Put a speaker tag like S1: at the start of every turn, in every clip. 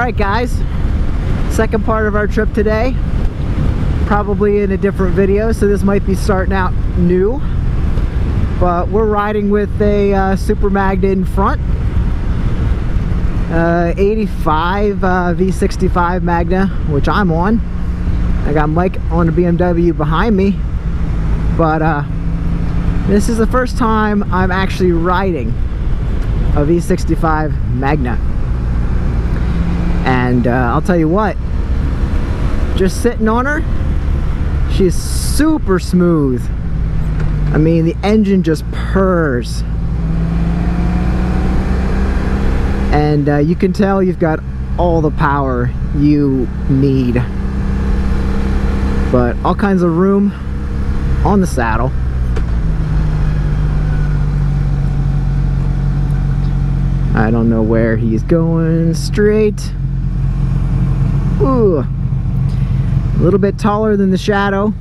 S1: Alright guys, second part of our trip today. Probably in a different video, so this might be starting out new. But we're riding with a Super Magna in front. 85 V65 Magna, which I'm on. I got Mike on a BMW behind me. But this is the first time I'm actually riding a V65 Magna. And I'll tell you what, just sitting on her, she's super smooth. I mean, the engine just purrs. And you can tell you've got all the power you need. But all kinds of room on the saddle. I don't know where he's going. Straight. Ooh, a little bit taller than the Shadow.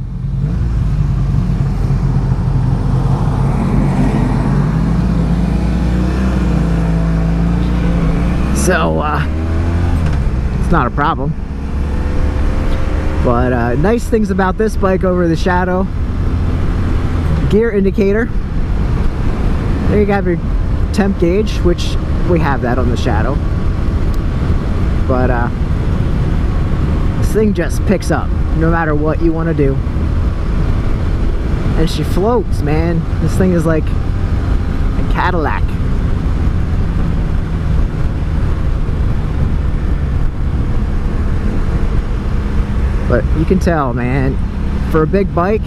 S1: So, it's not a problem. But nice things about this bike over the Shadow. Gear indicator. There you have your temp gauge, which we have that on the Shadow. But this thing just picks up no matter what you want to do. And she floats, man. This thing is like a Cadillac. But you can tell, man, for a big bike,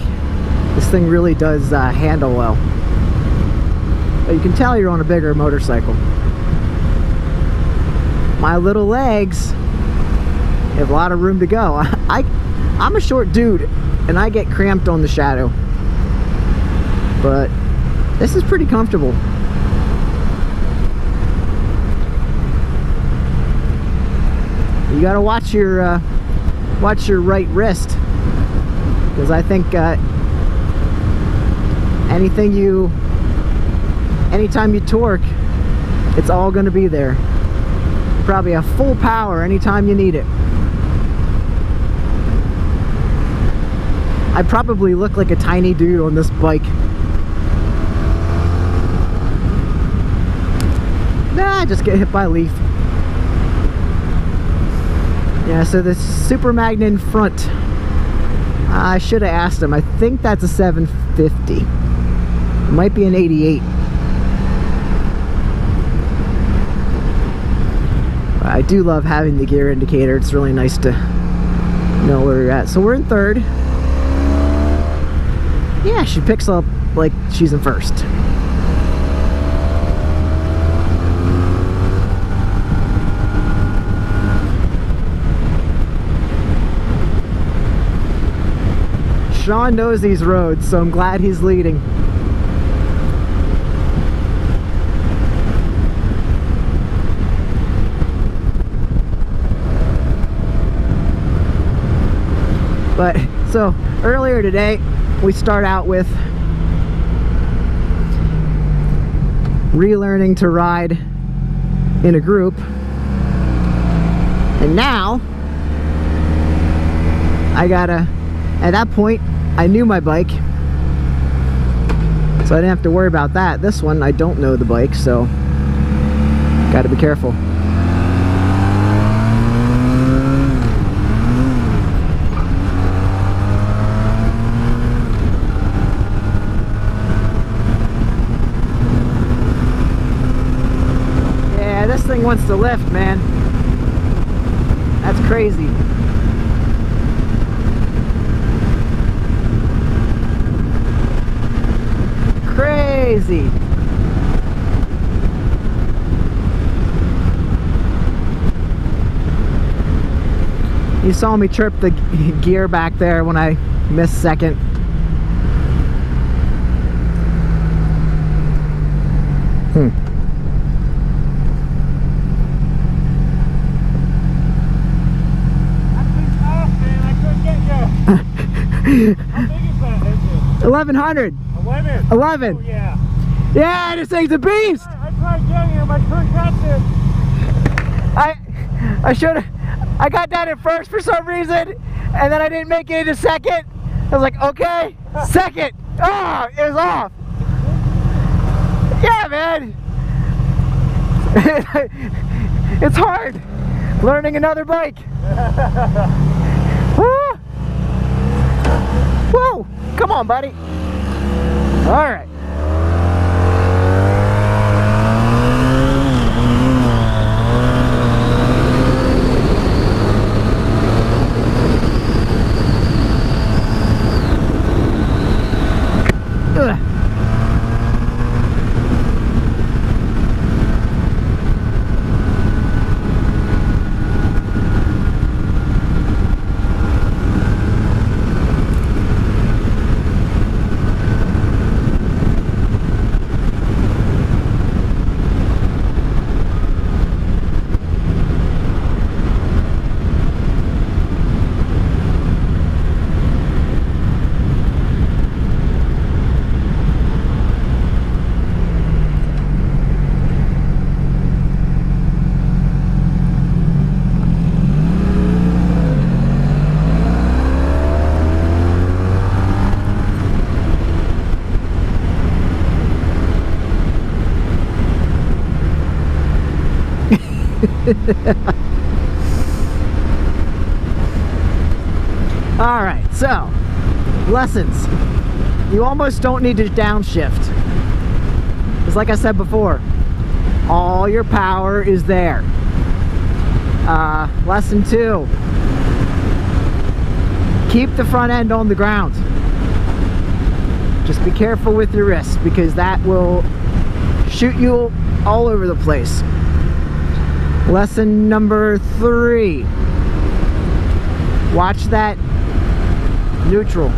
S1: this thing really does handle well. But you can tell you're on a bigger motorcycle. My little legs have a lot of room to go. I'm a short dude, and I get cramped on the Shadow. But this is pretty comfortable. You gotta watch your right wrist, because I think anytime you torque, it's all going to be there. Probably have full power anytime you need it. I probably look like a tiny dude on this bike. Nah, I just get hit by a leaf. Yeah, so the Super Magna in front, I should have asked him. I think that's a 750. It might be an 88. I do love having the gear indicator. It's really nice to know where you're at. So we're in third. Yeah, she picks up like she's in first. Sean knows these roads, so I'm glad he's leading. But, so, earlier today, we start out with relearning to ride in a group. And now, at that point, I knew my bike, so I didn't have to worry about that. This one, I don't know the bike, so gotta be careful. Yeah, this thing wants to lift, man. That's crazy. Crazy. You saw me chirp the gear back there when I missed second.
S2: How big is that engine?
S1: 1100.
S2: 11?
S1: 11.
S2: Oh, yeah.
S1: Yeah, this thing's a beast.
S2: I tried getting him, I couldn't catch it.
S1: I got down at first for some reason, and then I didn't make it into second. I was like, okay, second. Oh, it was off. Yeah, man. It's hard learning another bike. Woo! Whoa! Come on, buddy. All right. Ugh. All right, so lessons. You almost don't need to downshift. Because like I said before, all your power is there. Lesson 2. Keep the front end on the ground. Just be careful with your wrist, because that will shoot you all over the place. Lesson number 3. Watch that neutral.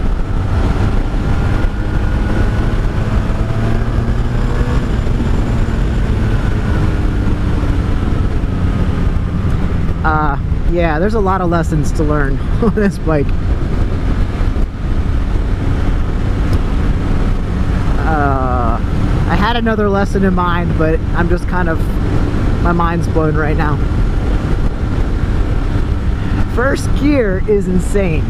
S1: Yeah, there's a lot of lessons to learn on this bike. I had another lesson in mind, but I'm just kind of, my mind's blown right now. First gear is insane.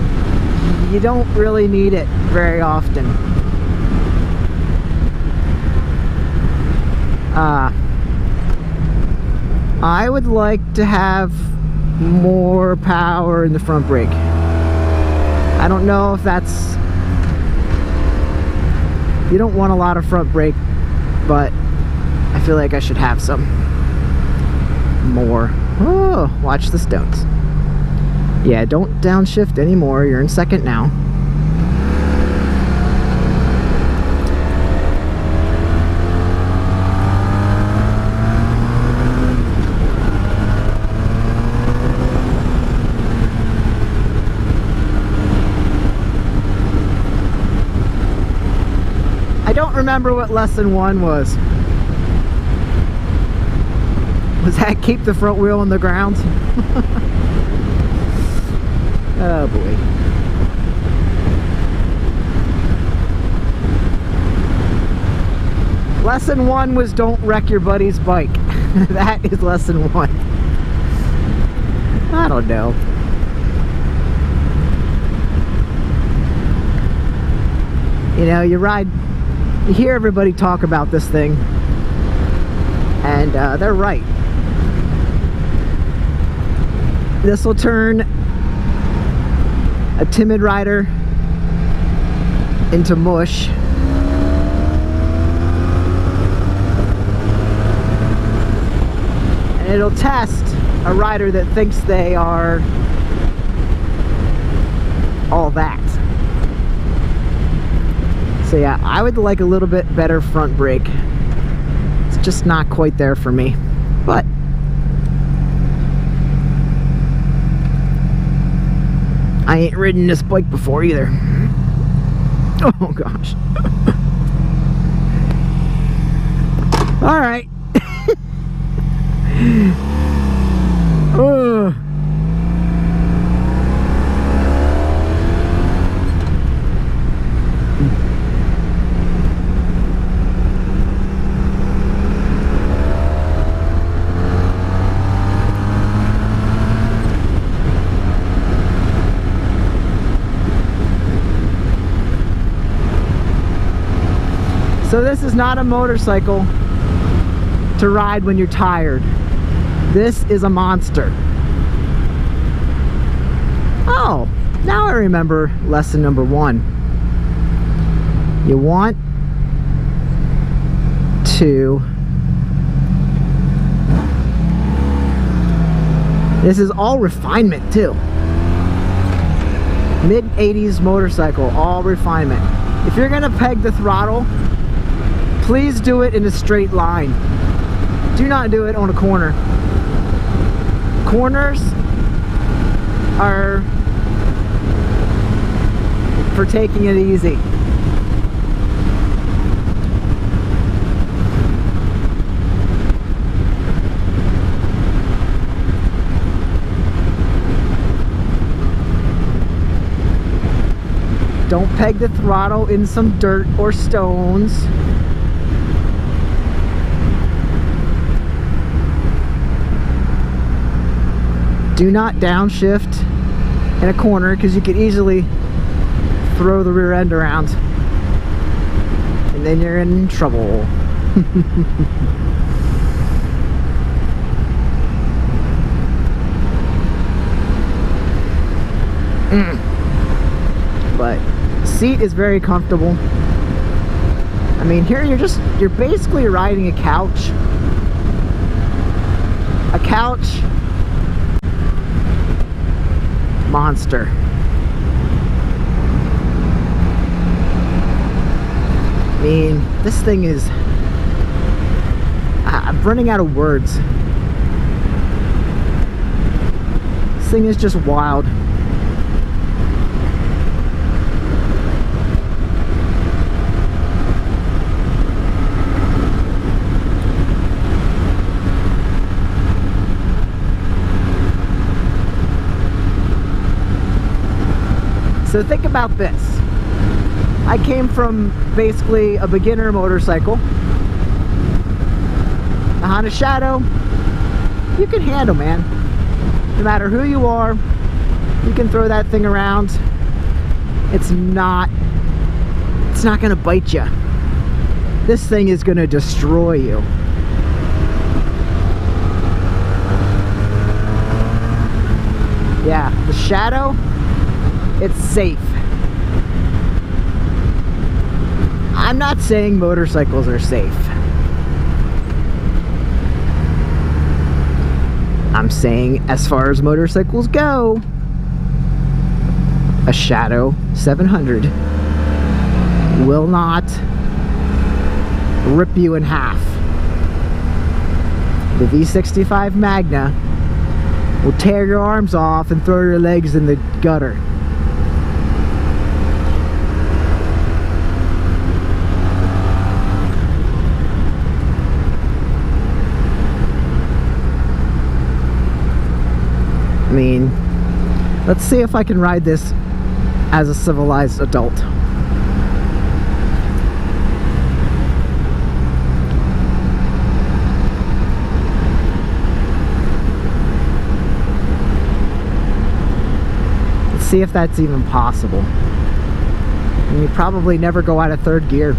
S1: You don't really need it very often. I would like to have more power in the front brake. I don't know if that's... You don't want a lot of front brake, but I feel like I should have some more. Oh, watch the stones. Yeah, don't downshift anymore. You're in second now. I don't remember what lesson 1 was. Was that keep the front wheel on the ground? Oh boy. Lesson 1 was don't wreck your buddy's bike. That is lesson 1. I don't know. You know, you hear everybody talk about this thing, and they're right. This will turn a timid rider into mush. And it'll test a rider that thinks they are all that. So yeah, I would like a little bit better front brake. It's just not quite there for me, but I ain't ridden this bike before either. Oh gosh. All right. So this is not a motorcycle to ride when you're tired. This is a monster. Oh, now I remember lesson number 1. You want to... This is all refinement too. Mid-80s motorcycle, all refinement. If you're gonna peg the throttle, please do it in a straight line. Do not do it on a corner. Corners are for taking it easy. Don't peg the throttle in some dirt or stones. Do not downshift in a corner because you could easily throw the rear end around and then you're in trouble. But seat is very comfortable. I mean, here you're basically riding a couch. A couch monster. I mean, this thing is... I'm running out of words. This thing is just wild. So think about this. I came from basically a beginner motorcycle. The Honda Shadow, you can handle, man. No matter who you are, you can throw that thing around. It's not gonna bite you. This thing is gonna destroy you. Yeah, the Shadow, it's safe. I'm not saying motorcycles are safe. I'm saying as far as motorcycles go, a Shadow 700 will not rip you in half. The V65 Magna will tear your arms off and throw your legs in the gutter. I mean, let's see if I can ride this as a civilized adult. Let's see if that's even possible. And you probably never go out of third gear.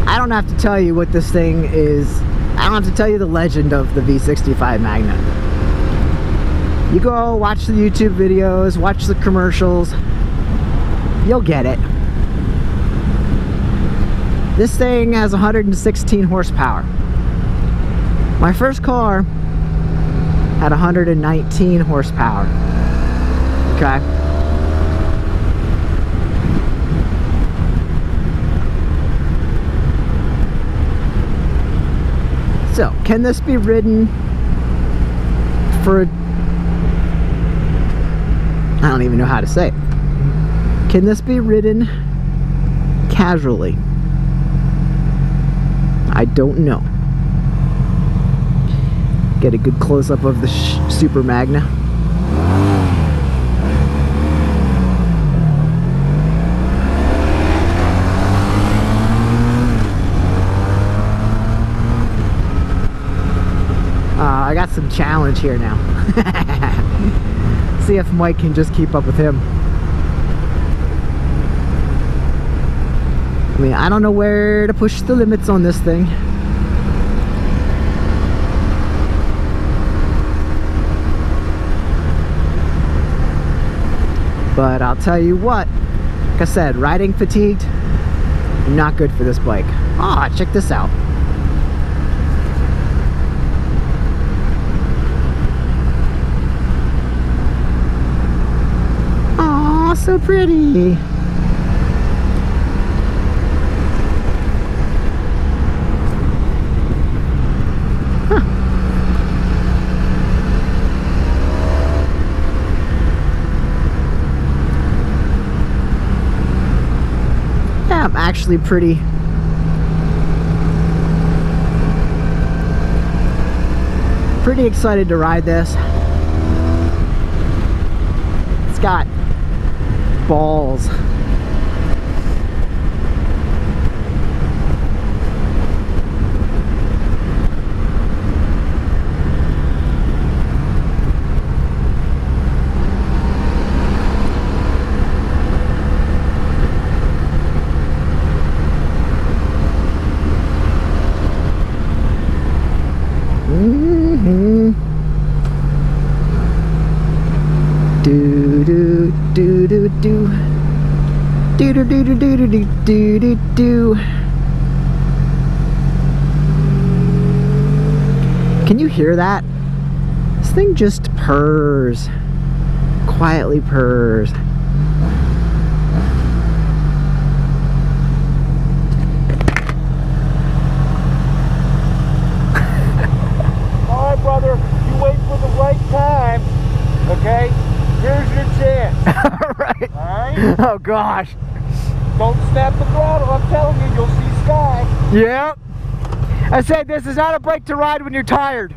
S1: I don't have to tell you what this thing is. I don't have to tell you the legend of the V65 Magna. You go watch the YouTube videos, watch the commercials, you'll get it. This thing has 116 horsepower. My first car had 119 horsepower. Okay. So, can this be ridden for... I don't even know how to say it. Can this be ridden casually? I don't know. Get a good close-up of the Super Magna. I got some challenge here now. See if Mike can just keep up with him. I mean, I don't know where to push the limits on this thing. But I'll tell you what, like I said, riding fatigued, not good for this bike. Ah, check this out. Aw, so pretty. I'm actually pretty excited to ride this. It's got balls. Do do do do do do do do do do do do do do. Can you hear that? This thing just purrs. Quietly purrs.
S2: Alright, brother, you wait for the right time, okay? Here's your chance.
S1: Alright.
S2: Alright?
S1: Oh gosh.
S2: Don't snap the throttle, I'm telling you, you'll see sky.
S1: Yep. I said this is not a bike to ride when you're tired.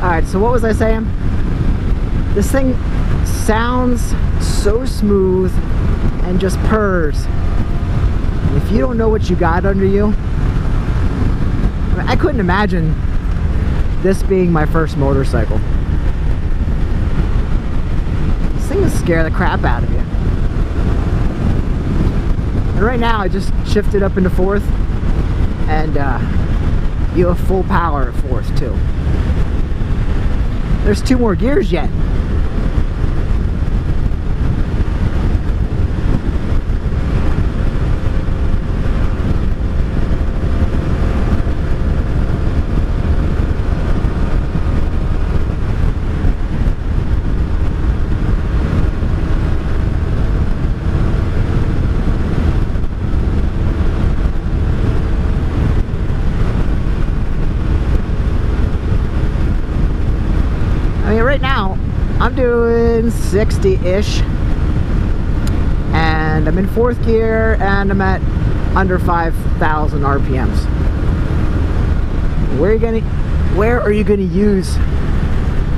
S1: Alright, so what was I saying? This thing sounds so smooth and just purrs. If you don't know what you got under you, I mean, I couldn't imagine this being my first motorcycle. This thing will scare the crap out of you. And right now I just shifted up into fourth, and you have full power at fourth too. There's 2 more gears yet. I mean, right now, I'm doing 60-ish. And I'm in 4th gear and I'm at under 5,000 RPMs. Where are you gonna use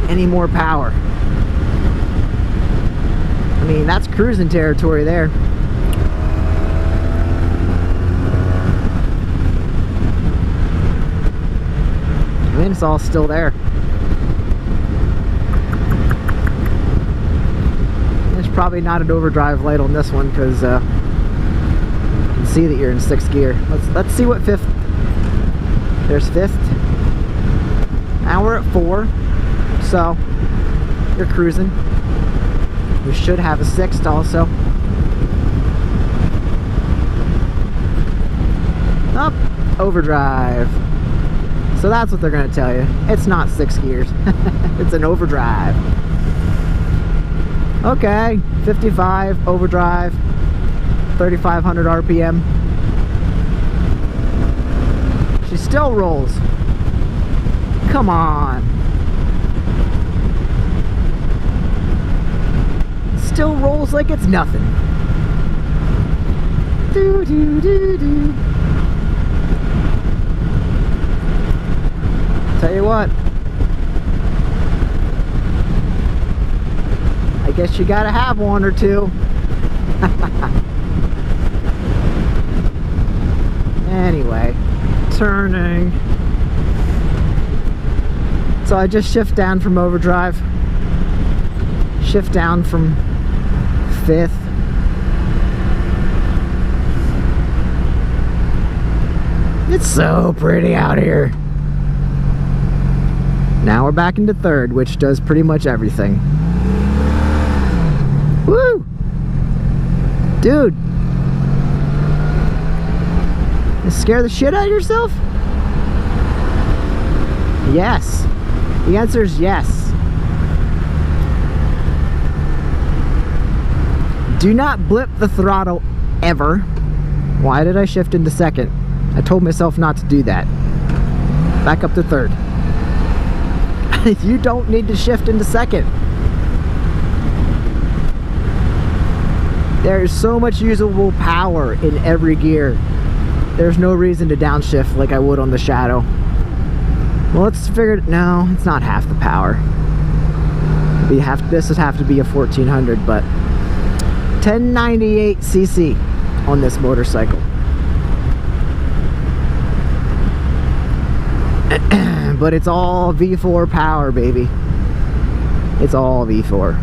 S1: any more power? I mean, that's cruising territory there. I mean, it's all still there. There's probably not an overdrive light on this one because you can see that you're in 6th gear. Let's see what 5th. There's 5th. Now we're at 4, so you're cruising. We should have a 6th also. Up, overdrive. So that's what they're going to tell you. It's not 6 gears. It's an overdrive. Okay, 55, overdrive, 3,500 RPM. She still rolls. Come on. Still rolls like it's nothing. Do do do do. Tell you what, I guess you gotta have one or two. Anyway, turning. So I just shift down from overdrive, shift down from 5th. It's so pretty out here. Now we're back into 3rd, which does pretty much everything. Woo! Dude! You scare the shit out of yourself? Yes. The answer is yes. Do not blip the throttle ever. Why did I shift into 2nd? I told myself not to do that. Back up to 3rd. You don't need to shift into 2nd. There's so much usable power in every gear. There's no reason to downshift like I would on the Shadow. Well, let's figure it. No, it's not half the power. This would have to be a 1400, but 1098cc on this motorcycle. But it's all V4 power, baby. It's all V4.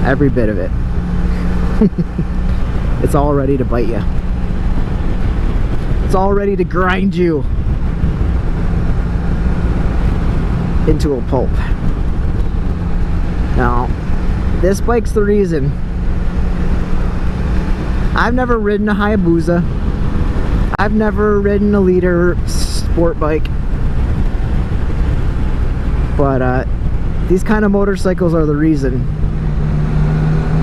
S1: Every bit of it. It's all ready to bite you. It's all ready to grind you into a pulp. Now, this bike's the reason. I've never ridden a Hayabusa. I've never ridden a liter sport bike. But these kind of motorcycles are the reason.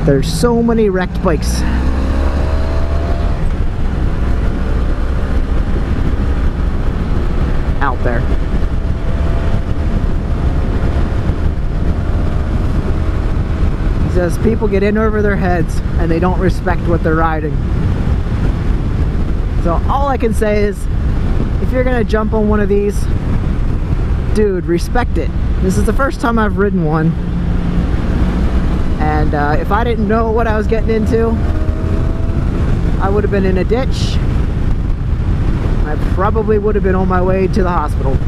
S1: There's so many wrecked bikes. Out there. Because people get in over their heads and they don't respect what they're riding. So all I can say is, if you're gonna jump on one of these, dude, respect it. This is the first time I've ridden one, and if I didn't know what I was getting into, I would have been in a ditch. I probably would have been on my way to the hospital.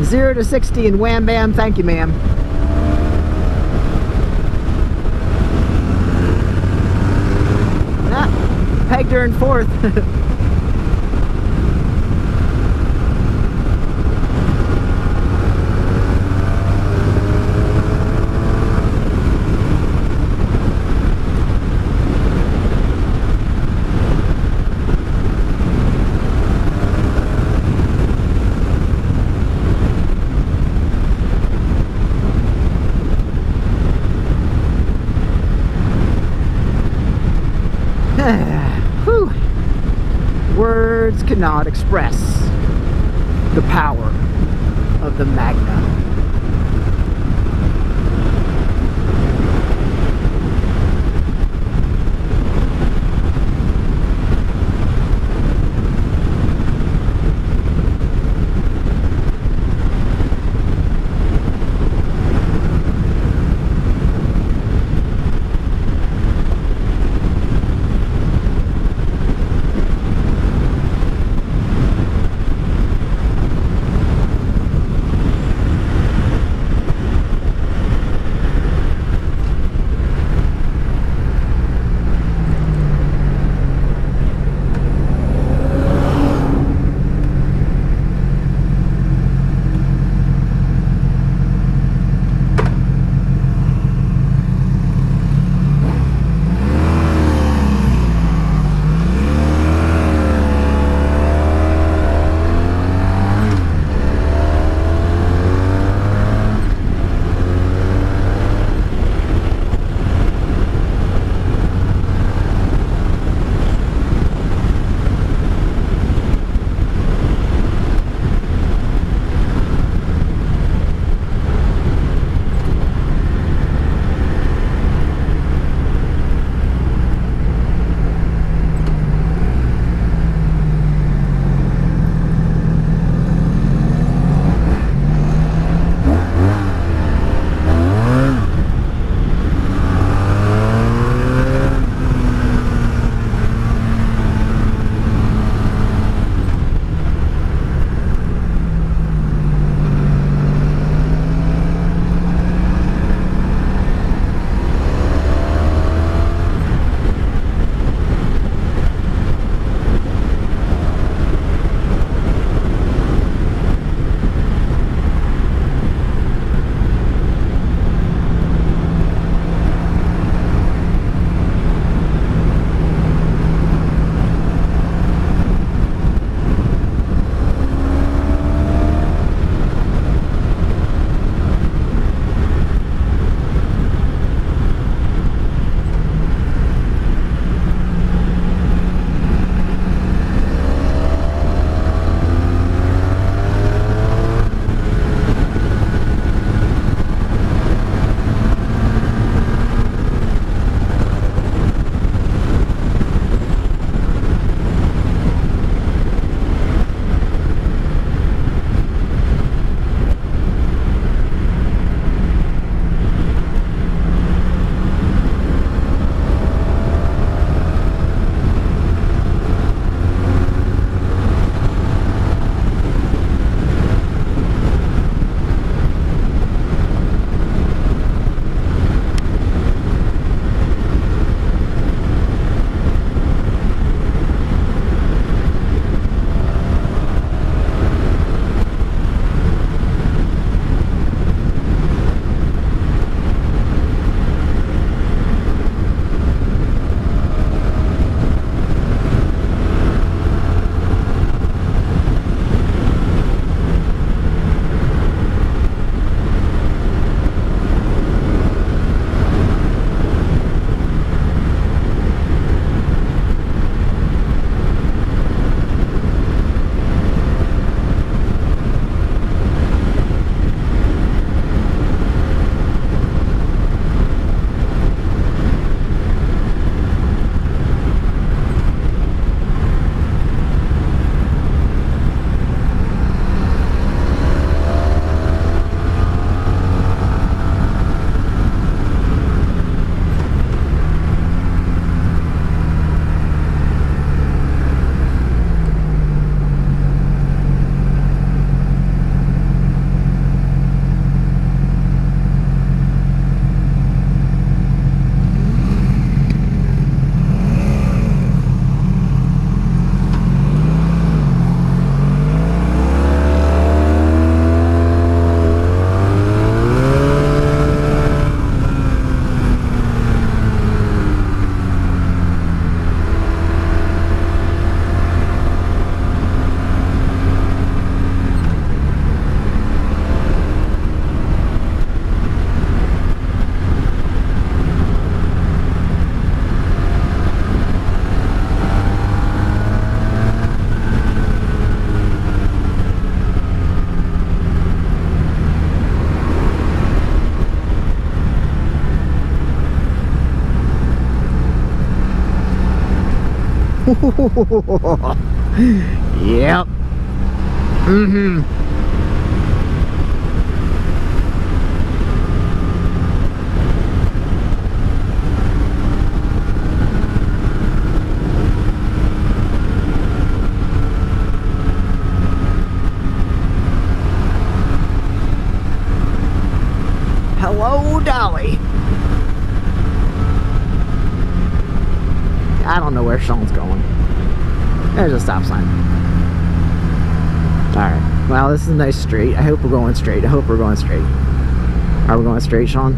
S1: Zero to 60 and wham bam, thank you ma'am. Ah, pegged her in 4th. Words cannot express the power of the Magna. Yep. Mm-hmm. Hello, Dolly. I don't know where Sean's going. There's a stop sign. Alright. Well, this is a nice street. I hope we're going straight. I hope we're going straight. Are we going straight, Sean?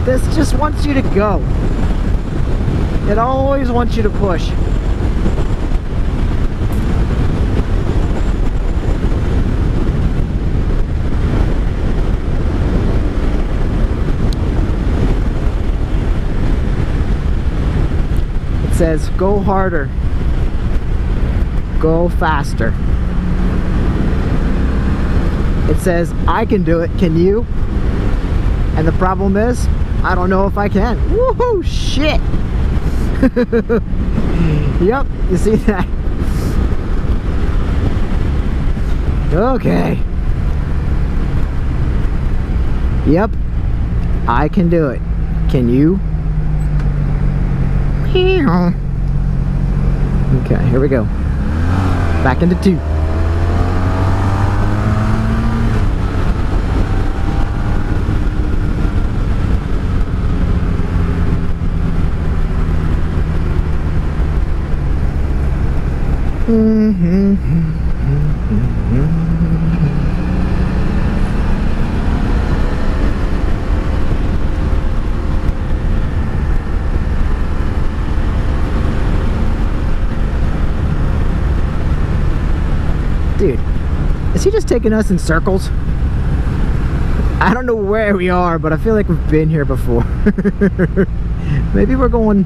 S1: This just wants you to go. It always wants you to push. It says, go harder. Go faster. It says, I can do it, can you? And the problem is, I don't know if I can. Woohoo! Shit! Yep, you see that? Okay. Yep, I can do it. Can you? Okay, here we go. Back into 2. Dude, is he just taking us in circles? I don't know where we are, but I feel like we've been here before. Maybe we're going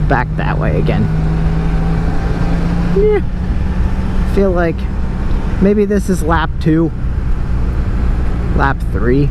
S1: back that way again. Yeah. Feel like maybe this is lap 2, lap 3.